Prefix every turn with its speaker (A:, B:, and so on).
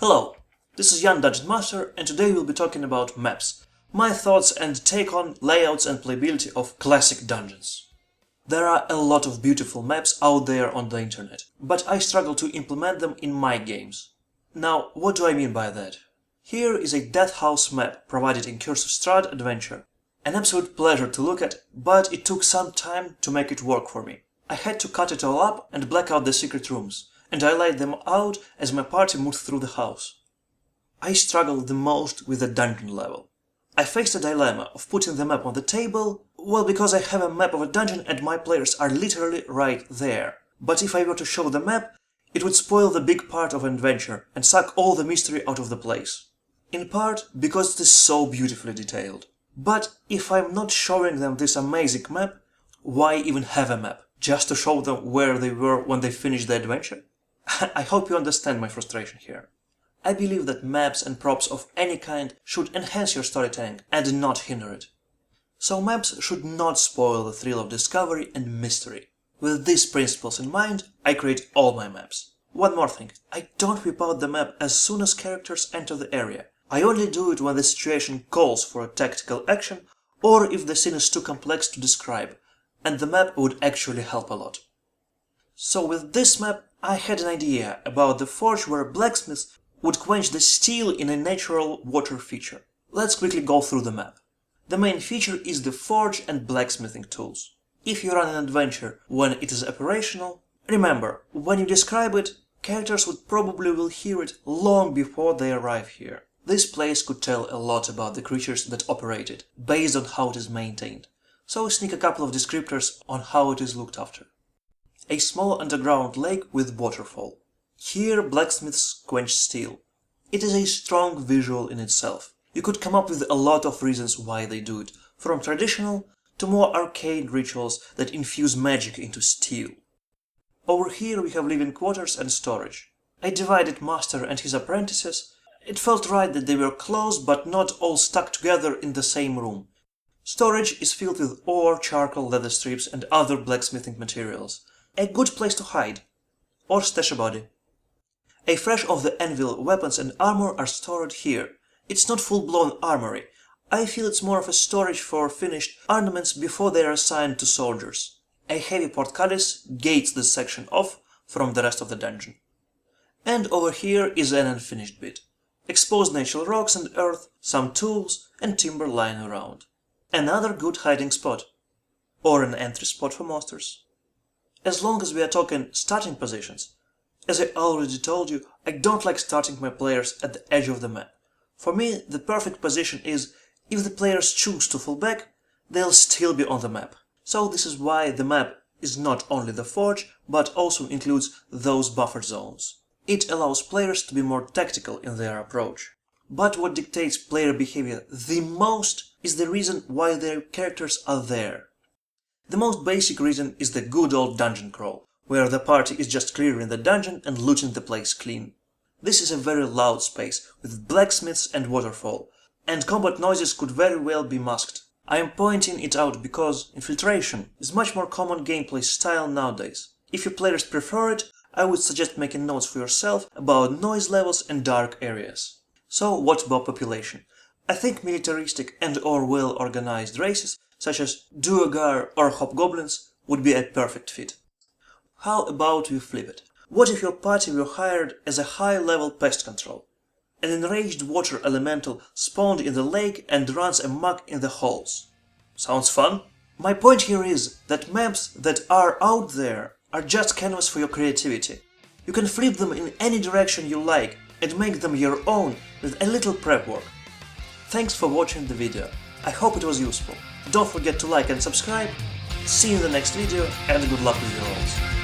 A: Hello, this is Jan Dungeon Master, and today we'll be talking about maps, my thoughts and take on layouts and playability of classic dungeons. There are a lot of beautiful maps out there on the internet, but I struggle to implement them in my games. Now, what do I mean by that? Here is a Death House map provided in Curse of Strahd Adventure. An absolute pleasure to look at, but it took some time to make it work for me. I had to cut it all up and black out the secret rooms, and I laid them out as my party moved through the house. I struggled the most with the dungeon level. I faced a dilemma of putting the map on the table, well, because I have a map of a dungeon and my players are literally right there. But if I were to show the map, it would spoil the big part of an adventure and suck all the mystery out of the place. In part because it is so beautifully detailed. But if I'm not showing them this amazing map, why even have a map? Just to show them where they were when they finished the adventure? I hope you understand my frustration here. I believe that maps and props of any kind should enhance your storytelling and not hinder it. So maps should not spoil the thrill of discovery and mystery. With these principles in mind, I create all my maps. One more thing, I don't whip out the map as soon as characters enter the area. I only do it when the situation calls for a tactical action or if the scene is too complex to describe, and the map would actually help a lot. So with this map, I had an idea about the forge where blacksmiths would quench the steel in a natural water feature. Let's quickly go through the map. The main feature is the forge and blacksmithing tools. If you run an adventure when it is operational, remember, when you describe it, characters would probably will hear it long before they arrive here. This place could tell a lot about the creatures that operate it, based on how it is maintained. So sneak a couple of descriptors on how it is looked after. A small underground lake with waterfall. Here blacksmiths quench steel. It is a strong visual in itself. You could come up with a lot of reasons why they do it, from traditional to more arcane rituals that infuse magic into steel. Over here we have living quarters and storage. I divided Master and his apprentices. It felt right that they were close but not all stuck together in the same room. Storage is filled with ore, charcoal, leather strips and other blacksmithing materials. A good place to hide. Or stash a body. A fresh of the anvil weapons and armor are stored here. It's not full-blown armory. I feel it's more of a storage for finished ornaments before they are assigned to soldiers. A heavy portcullis gates this section off from the rest of the dungeon. And over here is an unfinished bit. Exposed natural rocks and earth, some tools and timber lying around. Another good hiding spot. Or an entry spot for monsters. As long as we are talking starting positions, as I already told you, I don't like starting my players at the edge of the map. For me, the perfect position is, if the players choose to fall back, they'll still be on the map. So this is why the map is not only the forge, but also includes those buffer zones. It allows players to be more tactical in their approach. But what dictates player behavior the most is the reason why their characters are there. The most basic reason is the good old dungeon crawl, where the party is just clearing the dungeon and looting the place clean. This is a very loud space, with blacksmiths and waterfall, and combat noises could very well be masked. I am pointing it out because infiltration is much more common gameplay style nowadays. If your players prefer it, I would suggest making notes for yourself about noise levels and dark areas. So what about population? I think militaristic and or well-organized races, such as Duergar or Hobgoblins, would be a perfect fit. How about we flip it? What if your party were hired as a high-level pest control? An enraged water elemental spawned in the lake and runs amok in the halls. Sounds fun? My point here is that maps that are out there are just canvas for your creativity. You can flip them in any direction you like and make them your own with a little prep work. Thanks for watching the video. I hope it was useful. Don't forget to like and subscribe. See you in the next video and good luck with your rolls.